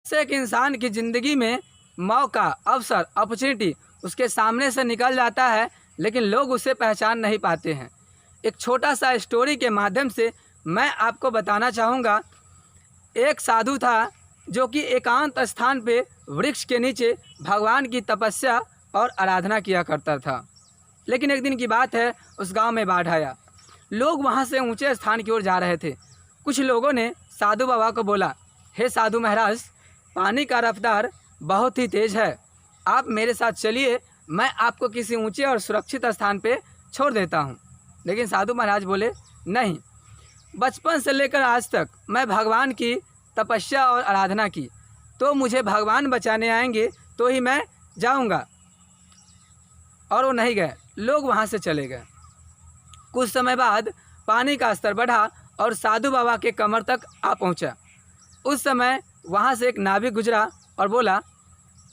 से एक इंसान की ज़िंदगी में मौका, अवसर, अपॉर्चुनिटी उसके सामने से निकल जाता है, लेकिन लोग उसे पहचान नहीं पाते हैं। एक छोटा सा स्टोरी के माध्यम से मैं आपको बताना चाहूँगा। एक साधु था जो कि एकांत स्थान पे वृक्ष के नीचे भगवान की तपस्या और आराधना किया करता था। लेकिन एक दिन की बात है, उस गांव में बाढ़ आया। लोग वहां से ऊंचे स्थान की ओर जा रहे थे। कुछ लोगों ने साधु बाबा को बोला, हे साधु महाराज, पानी का रफ्तार बहुत ही तेज़ है, आप मेरे साथ चलिए, मैं आपको किसी ऊंचे और सुरक्षित स्थान पे छोड़ देता हूँ। लेकिन साधु महाराज बोले, नहीं, बचपन से लेकर आज तक मैं भगवान की तपस्या और आराधना की, तो मुझे भगवान बचाने आएंगे तो ही मैं जाऊंगा। और वो नहीं गए, लोग वहाँ से चले गए। कुछ समय बाद पानी का स्तर बढ़ा और साधु बाबा के कमर तक आ पहुँचा। उस समय वहाँ से एक नाविक गुजरा और बोला,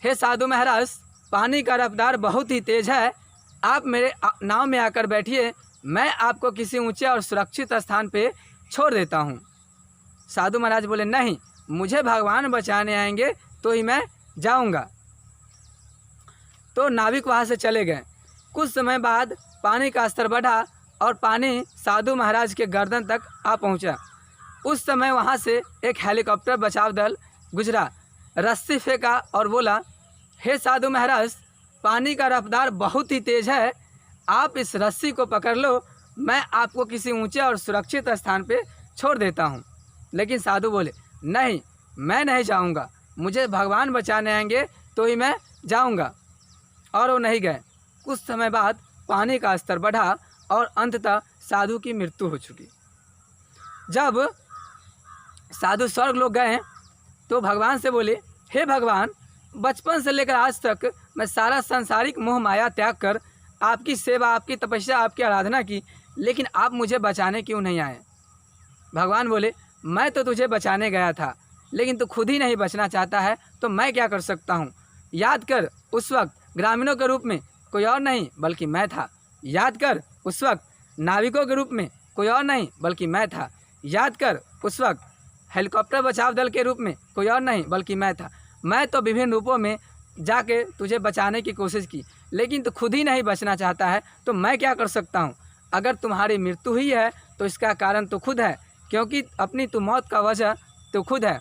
हे साधु महाराज, पानी का रफ्तार बहुत ही तेज़ है, आप मेरे नाव में आकर बैठिए, मैं आपको किसी ऊंचे और सुरक्षित स्थान पे छोड़ देता हूँ। साधु महाराज बोले, नहीं, मुझे भगवान बचाने आएंगे तो ही मैं जाऊँगा। तो नाविक वहाँ से चले गए। कुछ समय बाद पानी का स्तर बढ़ा और पानी साधु महाराज के गर्दन तक आ पहुँचा। उस समय वहाँ से एक हेलीकॉप्टर बचाव दल गुजरा, रस्सी फेंका और बोला, हे साधु महाराज, पानी का रफ्तार बहुत ही तेज़ है, आप इस रस्सी को पकड़ लो, मैं आपको किसी ऊंचे और सुरक्षित स्थान पे छोड़ देता हूँ। लेकिन साधु बोले, नहीं, मैं नहीं जाऊँगा, मुझे भगवान बचाने आएंगे तो ही मैं जाऊँगा। और वो नहीं गए। कुछ समय बाद पानी का स्तर बढ़ा और अंततः साधु की मृत्यु हो चुकी। जब साधु स्वर्ग लोग गए तो भगवान से बोले, हे भगवान, बचपन से लेकर आज तक मैं सारा सांसारिक मोह माया त्याग कर आपकी सेवा, आपकी तपस्या, आपकी आराधना की, लेकिन आप मुझे बचाने क्यों नहीं आए? भगवान बोले, मैं तो तुझे बचाने गया था, लेकिन तू खुद ही नहीं बचना चाहता है, तो मैं क्या कर सकता हूँ? याद कर, उस वक्त ग्रामीणों के रूप में कोई और नहीं बल्कि मैं था। याद कर, उस वक्त नाविकों के रूप में कोई और नहीं बल्कि मैं था। याद कर, उस वक्त हेलीकॉप्टर बचाव दल के रूप में कोई और नहीं बल्कि मैं था। मैं तो विभिन्न रूपों में जाके तुझे बचाने की कोशिश की, लेकिन तू खुद ही नहीं बचना चाहता है, तो मैं क्या कर सकता हूँ? अगर तुम्हारी मृत्यु ही है तो इसका कारण तो खुद है, क्योंकि अपनी तो मौत का वजह तो खुद है।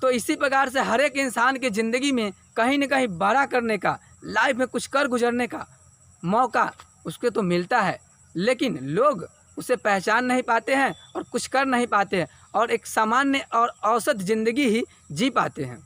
तो इसी प्रकार से हर एक इंसान की ज़िंदगी में कहीं न कहीं बड़ा करने का, लाइफ में कुछ कर गुजरने का मौका उसको तो मिलता है, लेकिन लोग उसे पहचान नहीं पाते हैं और कुछ कर नहीं पाते हैं और एक सामान्य और औसत ज़िंदगी ही जी पाते हैं।